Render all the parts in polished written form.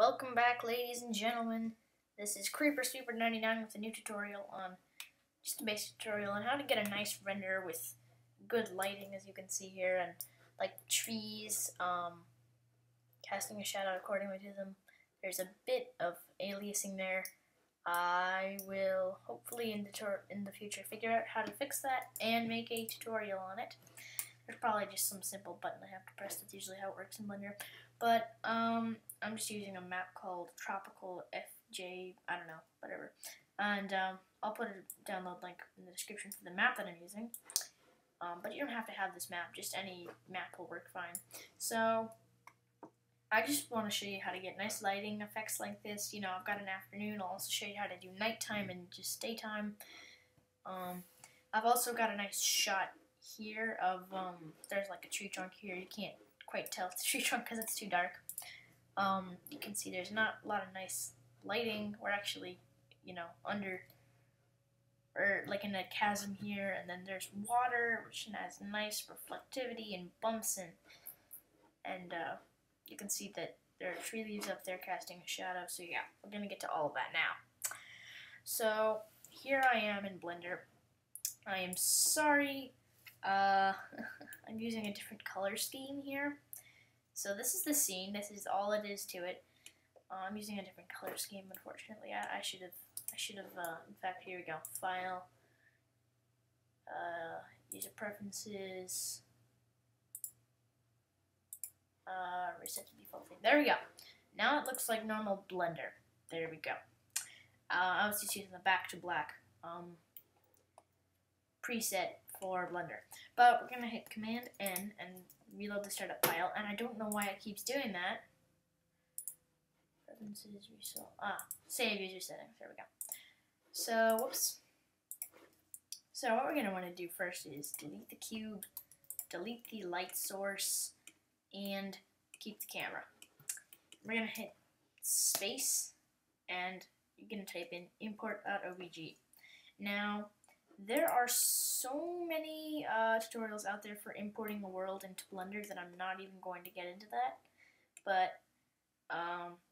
Welcome back, ladies and gentlemen. This is Creeper Sweeper 99 with a new tutorial on just a basic tutorial on how to get a nice render with good lighting, as you can see here, and like trees, casting a shadow accordingly to them. There's a bit of aliasing there. I will hopefully in the future figure out how to fix that and make a tutorial on it. There's probably just some simple button I have to press. That's usually how it works in Blender. But I'm just using a map called Tropical FJ, I don't know, whatever. And I'll put a download link in the description for the map that I'm using. But you don't have to have this map, just any map will work fine. So I just want to show you how to get nice lighting effects like this. You know, I've got an afternoon. I'll also show you how to do nighttime and just daytime. I've also got a nice shot here of, there's like a tree trunk here. You can't quite tell it's a tree trunk because it's too dark. You can see there's not a lot of nice lighting. We're actually, you know, under, or like in a chasm here, and then there's water, which has nice reflectivity and bumps and you can see that there are tree leaves up there casting a shadow. So yeah, we're gonna get to all of that now. So here I am in Blender. I am sorry. I'm using a different color scheme here. So this is the scene. This is all it is to it. I'm using a different color scheme, unfortunately. I should have, in fact, here we go. File, user preferences, reset to default thing. There we go. Now it looks like normal Blender. There we go. I was just using the back to black preset for Blender. But we're going to hit Command N and reload the startup file, and I don't know why it keeps doing that. Preferences, save user settings. There we go. So, whoops. So what we're going to want to do first is delete the cube, delete the light source, and keep the camera. We're going to hit space, and you're going to type in import.obj. Now, there are so many tutorials out there for importing a world into Blender that I'm not even going to get into that. But,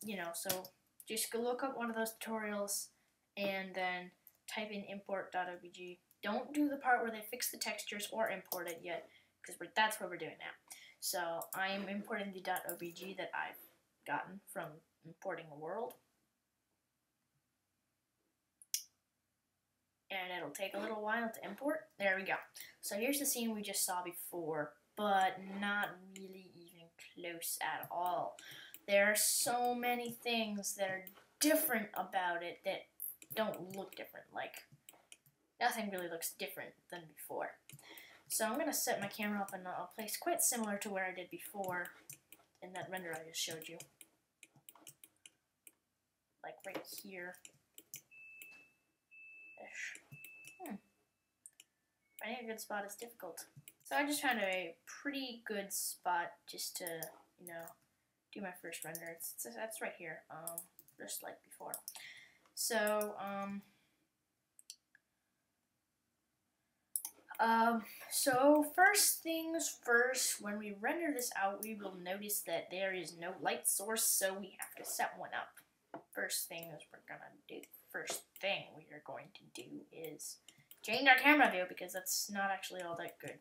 you know, so just go look up one of those tutorials and then type in import.obj. Don't do the part where they fix the textures or import it yet, because that's what we're doing now. So I am importing the .obj that I've gotten from importing a world. And it'll take a little while to import. There we go. So here's the scene we just saw before, but not really even close at all. There are so many things that are different about it that don't look different. Like, nothing really looks different than before. So I'm going to set my camera up in a place quite similar to where I did before in that render I just showed you. Like right here. Finding a good spot is difficult. So I just found a pretty good spot just to, you know, do my first render. That's right here, just like before. So, so first things first, when we render this out, we will notice that there is no light source, so we have to set one up. First thing we are going to do is change our camera view, because that's not actually all that good.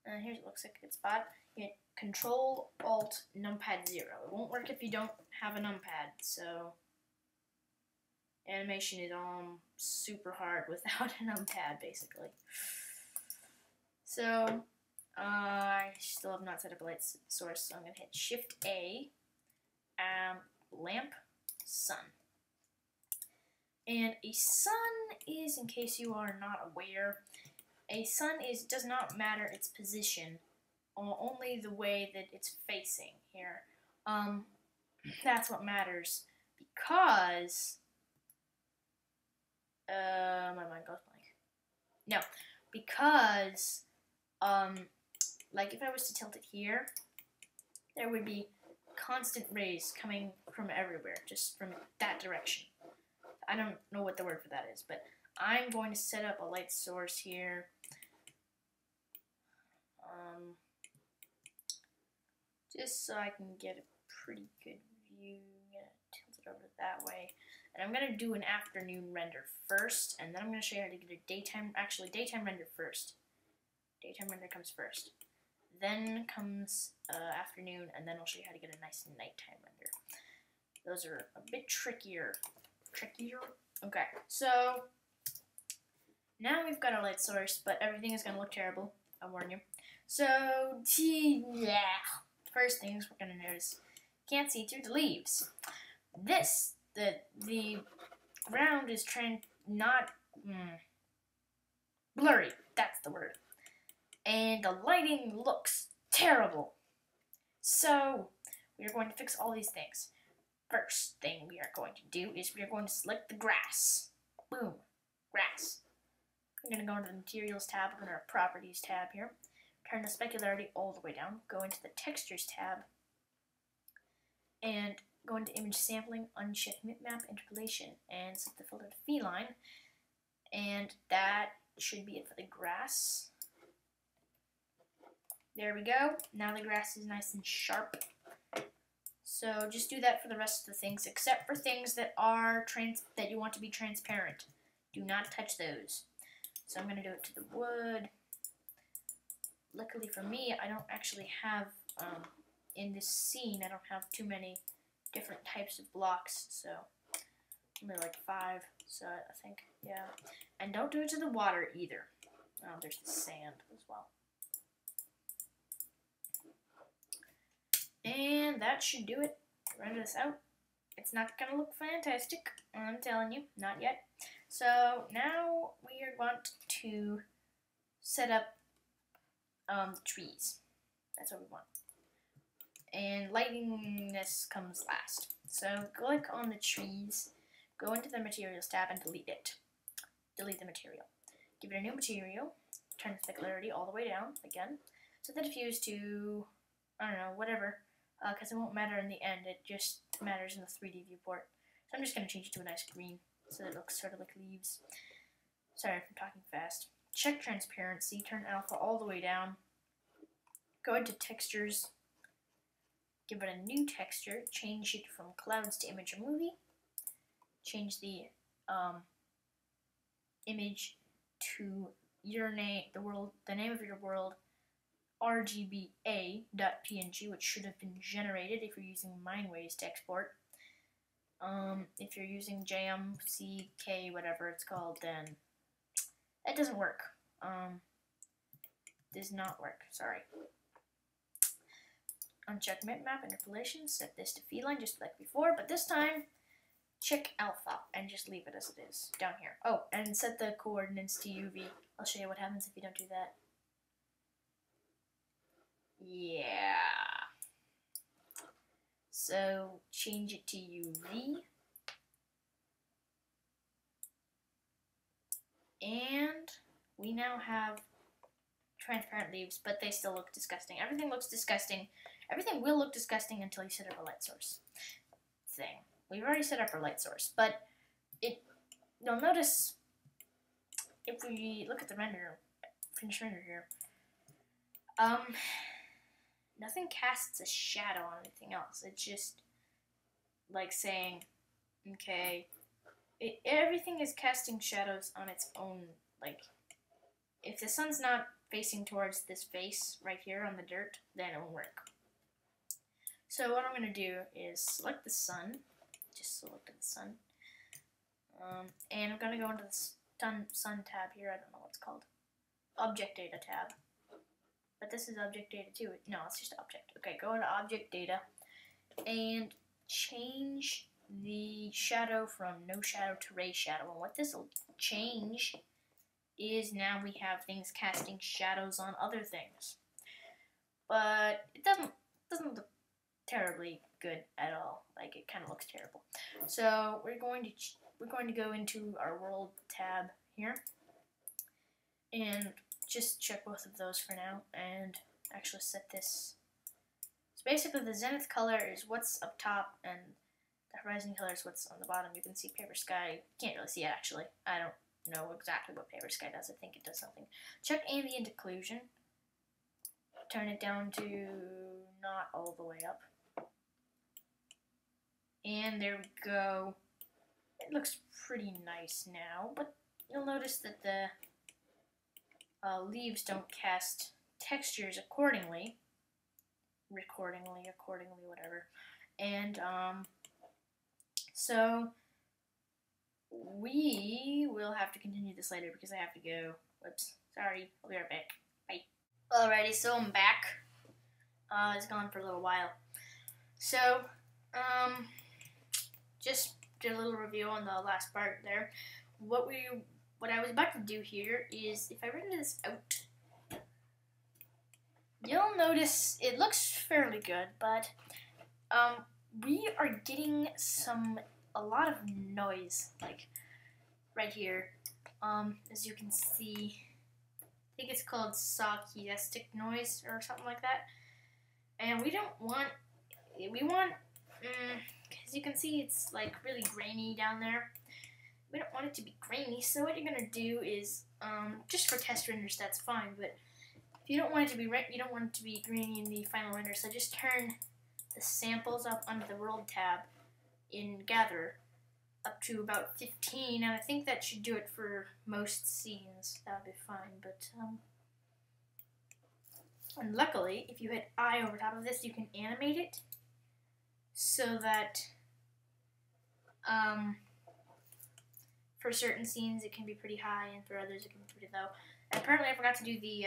Here's what looks like a good spot. Hit Control Alt Numpad 0. It won't work if you don't have a numpad, so animation is super hard without a numpad, basically. So I still have not set up a light source, so I'm going to hit Shift A, lamp, sun. And a sun is, in case you are not aware, a sun does not matter its position, only the way that it's facing here. That's what matters, because my mind goes blank. No, because like if I was to tilt it here, there would be constant rays coming from everywhere, just from that direction. I don't know what the word for that is, but I'm going to set up a light source here. Just so I can get a pretty good view. view. I'm gonna tilt it over that way. And I'm gonna do an afternoon render first, and then I'm gonna show you how to get a daytime, actually daytime render first. Daytime render comes first. Then comes afternoon, and then I'll show you how to get a nice nighttime render. Those are a bit trickier. Okay, so now we've got our light source, but everything is gonna look terrible. I'll warn you. So, yeah. First things we're gonna notice, can't see through the leaves. The ground is blurry. That's the word. And the lighting looks terrible. So, we are going to fix all these things. First thing we are going to do is we are going to select the grass. Boom, grass. I'm going to go into the Materials tab, or our Properties tab here. Turn the specularity all the way down. Go into the Textures tab. And go into Image Sampling, uncheck Map Interpolation, and set the filter to Feline. And that should be it for the grass. There we go. Now the grass is nice and sharp. So just do that for the rest of the things, except for things that are that you want to be transparent. Do not touch those. So I'm going to do it to the wood. Luckily for me, I don't actually have, in this scene, I don't have too many different types of blocks, so only like 5, so I think, yeah. And don't do it to the water either. Oh, there's the sand as well. And that should do it. Render this out. It's not going to look fantastic, I'm telling you, not yet. So now we are going to set up trees. That's what we want. And lighting this comes last. So click on the trees, go into the Materials tab and delete it. Delete the material. Give it a new material, turn the specularity all the way down again. Set the diffuse to, I don't know, whatever. Because it won't matter in the end, it just matters in the 3D viewport. So I'm just going to change it to a nice green, so that it looks sort of like leaves. Sorry if I'm talking fast. Check transparency, turn alpha all the way down. Go into textures, give it a new texture, change it from clouds to image or movie. Change the image to your name, the name of your world, rgba.png, which should have been generated if you're using Mindways to export. If you're using JMCK, whatever it's called, then that doesn't work. Does not work, sorry. Uncheck map interpolation, set this to feline just like before, but this time check alpha and just leave it as it is down here. Oh, and set the coordinates to UV. I'll show you what happens if you don't do that. Yeah. So change it to UV. And we now have transparent leaves, but they still look disgusting. Everything looks disgusting. Everything will look disgusting until you set up a light source thing. We've already set up our light source, but you'll notice if we look at the finished render here, nothing casts a shadow on anything else. It's just like saying, okay, everything is casting shadows on its own. Like, if the sun's not facing towards this face right here on the dirt, then it won't work. So what I'm going to do is select the sun. Just select the sun. And I'm going to go into the sun tab here. I don't know what it's called. Object Data tab. But this is Object Data too. No, it's just Object. Okay, go into Object Data and change the shadow from no shadow to ray shadow. And what this will change is now we have things casting shadows on other things. But it doesn't look terribly good at all. Like, it kind of looks terrible. So we're going to go into our World tab here and just check both of those for now and actually set this. So basically the zenith color is what's up top and the horizon color is what's on the bottom. You can see Paper Sky. Can't really see it actually. I don't know exactly what Paper Sky does. I think it does something. Check Ambient Occlusion. Turn it down to not all the way up. And there we go. It looks pretty nice now, but you'll notice that the leaves don't cast textures accordingly. Accordingly, whatever. And so we will have to continue this later because I have to go. Whoops, sorry, I'll be right back. Bye. Alrighty, so I'm back. It's gone for a little while. So, just did a little review on the last part there. What I was about to do here is, if I render this out, you'll notice it looks fairly good, but we are getting a lot of noise, like right here. As you can see, I think it's called sarcastic noise or something like that. And we want, as you can see, it's like really grainy down there. We don't want it to be grainy, so what you're gonna do is, just for test renders, that's fine. But if you don't want it to be grainy in the final render, so just turn the samples up under the world tab in Gather up to about 15, and I think that should do it for most scenes. That would be fine, but and luckily, if you hit I over top of this, you can animate it so that for certain scenes it can be pretty high, and for others it can be pretty low. And apparently I forgot to do the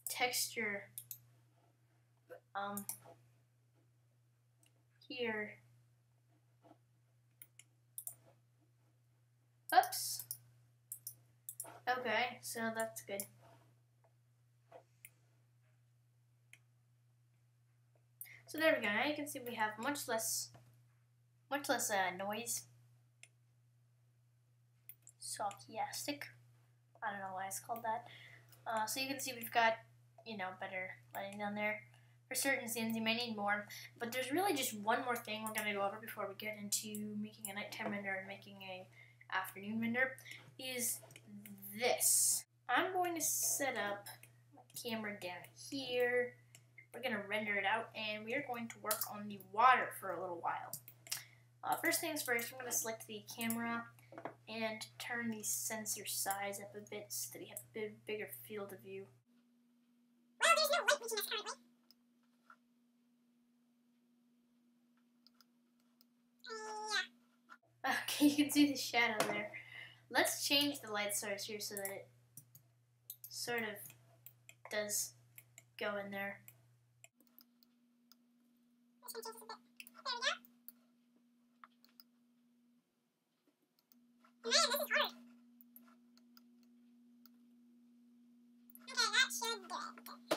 texture here. Oops. Okay, so that's good. So there we go. Now you can see we have much less noise. Sarcastic. I don't know why it's called that. So you can see we've got, better lighting down there. For certain scenes, you may need more, but there's really just one more thing we're gonna go over before we get into making a nighttime render and making a afternoon render. Is this? I'm going to set up my camera down here. We're going to render it out, and we are going to work on the water for a little while. First things first, I'm going to select the camera and turn the sensor size up a bit so that we have a bigger field of view. Well, there's no light reaching us currently. Okay, you can see the shadow there. Let's change the light source here so that it sort of does go in there. There we go. Man, this is hard. Okay, that should do it.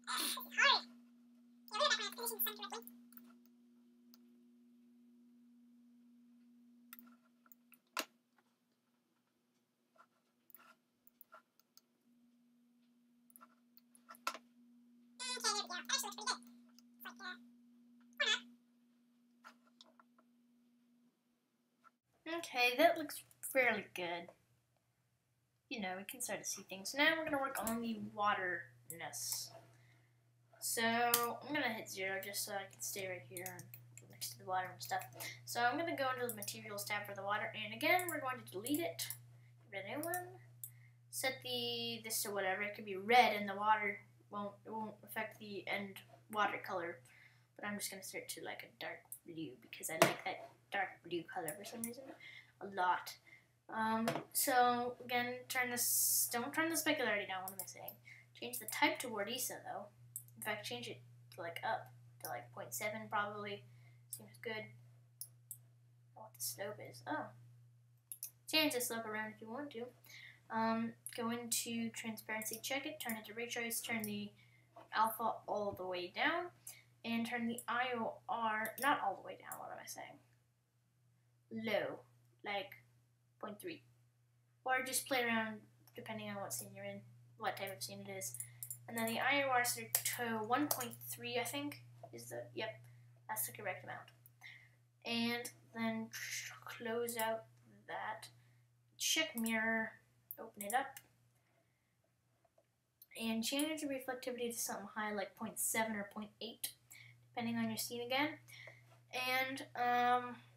This is hard. Yeah, we're not going to have to position the sun correctly. Okay, there we go. Actually, looks pretty good. It's like, Okay, that looks fairly good. We can start to see things. So now we're going to work on the waterness. So I'm going to hit 0 just so I can stay right here and next to the water and stuff. So I'm going to go into the materials tab for the water, and again we're going to delete it. Give it a new one. Set this to whatever. It could be red, and the water won't affect the end watercolor. But I'm just going to set it to like a dark blue because I like that dark blue color for some reason a lot. So again, don't turn the specularity down. What am I saying? Change the type to Wordisa though. In fact, change it to like up to like 0.7 probably. Seems good. I don't know what the slope is. Oh, change the slope around if you want to. Go into transparency, check it, turn it to ray trace, turn the alpha all the way down, and turn the IOR not all the way down. What am I saying? Low, like 0.3, or just play around depending on what scene you're in, what type of scene it is. And then the IOR set to 1.3, I think is that's the correct amount. And then close out that, check mirror, open it up, and change the reflectivity to something high like 0.7 or 0.8 depending on your scene again. And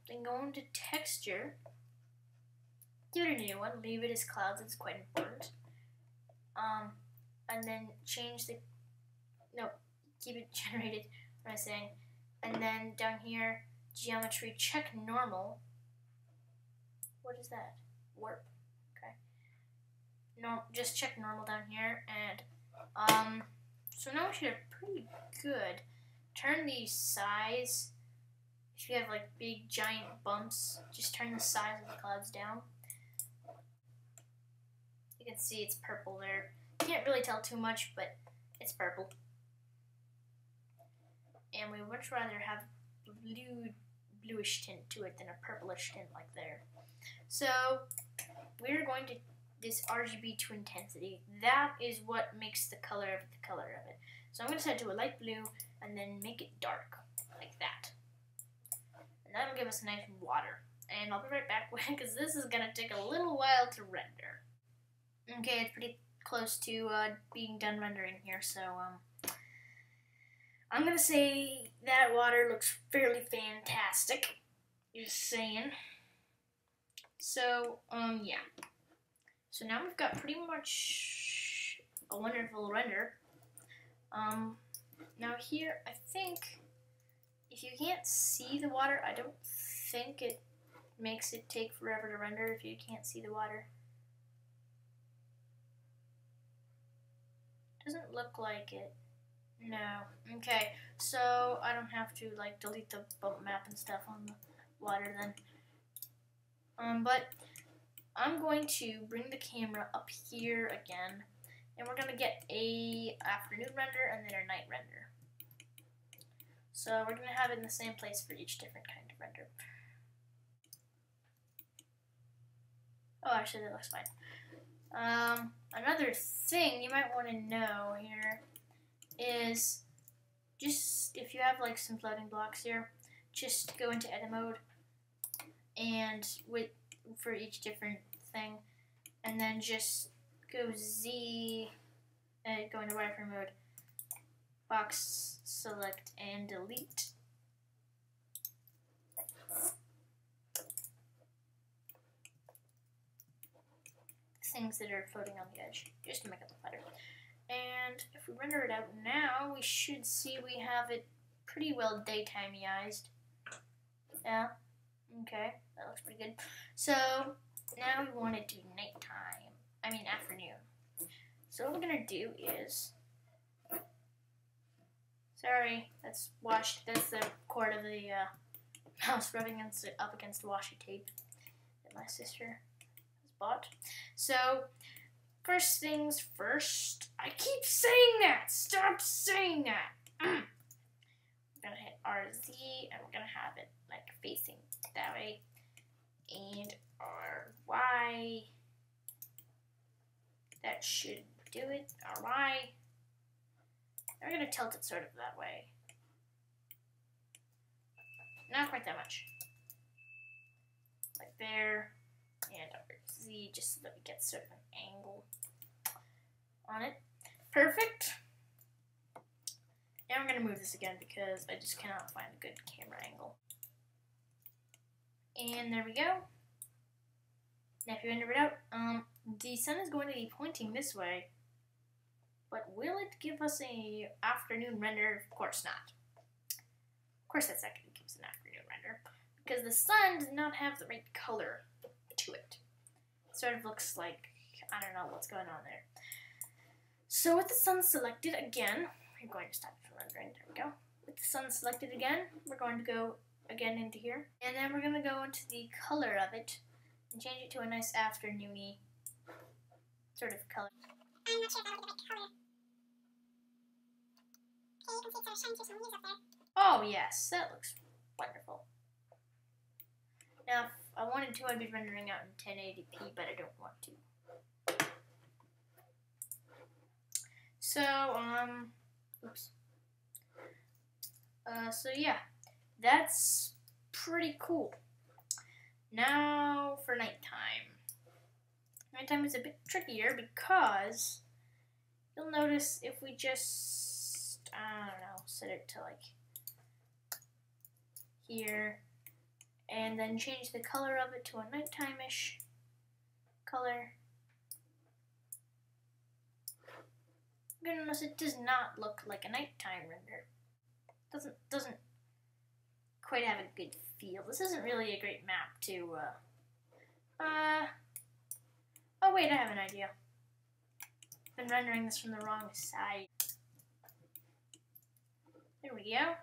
then go into texture. Give it a new one. Leave it as clouds. It's quite important. And then change the keep it generated. What am I saying? And then down here, geometry, check normal. What is that? Warp. Okay. No, just check normal down here, and so now we should have pretty good. Turn the size. If you have like big giant bumps, just turn the size of the clouds down. You can see it's purple there. Can't really tell too much, but it's purple. And we would much rather have bluish tint to it than a purplish tint like there. So we're going to this RGB to intensity. That is what makes the color of it. So I'm going to set it to a light blue and then make it dark like that. And that'll give us a nice water. And I'll be right back because this is going to take a little while to render. Okay, it's pretty close to being done rendering here, so I'm gonna say that water looks fairly fantastic. Just saying. So, yeah. So now we've got pretty much a wonderful render. Now here, I think, if you can't see the water, I don't think it makes it take forever to render if you can't see the water. Doesn't look like it. No. Okay, so I don't have to like delete the bump map and stuff on the water then. But I'm going to bring the camera up here again, and we're gonna get a afternoon render and then a night render. So we're gonna have it in the same place for each different kind of render. Oh, actually that looks fine. Another thing you might want to know here is just if you have like some floating blocks here, just go into edit mode and for each different thing, and then just go Z and go into wireframe mode, box select and delete. Things that are floating on the edge, just to make it look better. And if we render it out now, we should see we have it pretty well daytimeyized. Yeah, okay, that looks pretty good. So now we want it to nighttime, afternoon. So what we're gonna do is, sorry, that's washed, that's the cord of the mouse rubbing up against the washi tape that my sister bought. So, first things first. I keep saying that! Stop saying that! We're gonna hit RZ and we're gonna have it like facing that way. And RY. That should do it. RY. And we're gonna tilt it sort of that way. Not quite that much. Like there. And Z, just so that we get sort of an angle on it. Perfect. Now I'm going to move this again because I just cannot find a good camera angle. And there we go. Now if you render it out, the sun is going to be pointing this way, but will it give us a afternoon render? Of course not. Of course that's not going to give us an afternoon render, because the sun does not have the right color to it. It sort of looks like, I don't know what's going on there. So with the sun selected again, we're going to stop rendering, there we go. With the sun selected again, we're going to go again into here, and then we're going to go into the color of it and change it to a nice afternoony sort of color. I'm not sure if that would be the right color. Okay, you can see it's sort of shining through some leaves up there. Oh yes, that looks wonderful. Now, if I wanted to, I'd be rendering out in 1080p, but I don't want to. So, oops. So yeah, that's pretty cool. Now for nighttime. Nighttime is a bit trickier because you'll notice if we just, I don't know, set it to like here, and then change the color of it to a nighttime-ish color. You're gonna notice it does not look like a nighttime render. Doesn't quite have a good feel. This isn't really a great map to, oh wait, I have an idea. I've been rendering this from the wrong side. There we go.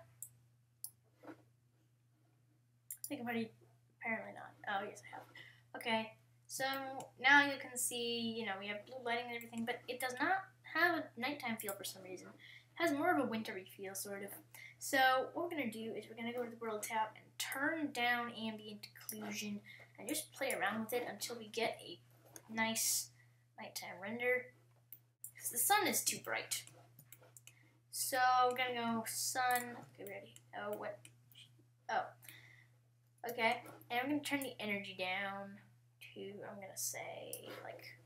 I think I'm ready. Apparently not. Oh, yes, I have. Okay, so now you can see, you know, we have blue lighting and everything, but it does not have a nighttime feel for some reason. It has more of a wintry feel, sort of. So what we're going to do is we're going to go to the World tab and turn down Ambient Occlusion and just play around with it until we get a nice nighttime render. Because the sun is too bright. So we're going to go sun. Okay, ready. Oh, what? Oh. Okay, and I'm going to turn the energy down to, I'm going to say, like,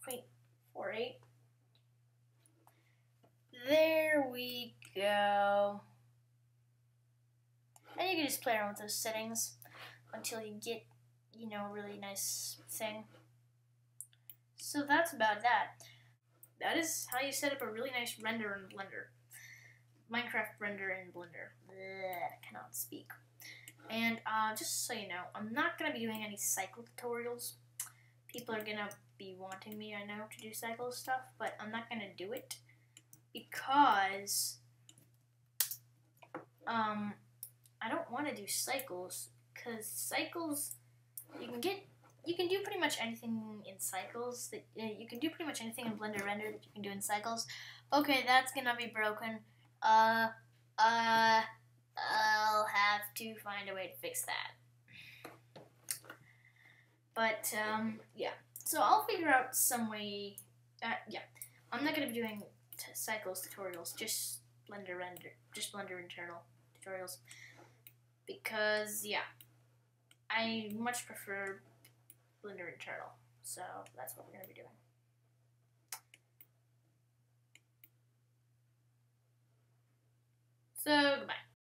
0.48. There we go. And you can just play around with those settings until you get, you know, a really nice thing. So that's about that. That is how you set up a really nice render in Blender. Minecraft render in Blender. Blech, I cannot speak. And just so you know, I'm not going to be doing any cycle tutorials. People are going to be wanting me, I know, to do cycle stuff, but I'm not going to do it because I don't want to do cycles, because cycles, you can do pretty much anything in cycles. You can do pretty much anything in Blender Render that you can do in cycles. Okay, that's going to be broken. I'll have to find a way to fix that. But, yeah. So I'll figure out some way, yeah. I'm not going to be doing cycles tutorials, just Blender Render, just Blender internal tutorials. Because, yeah, I much prefer Blender internal. So that's what we're going to be doing. So, goodbye.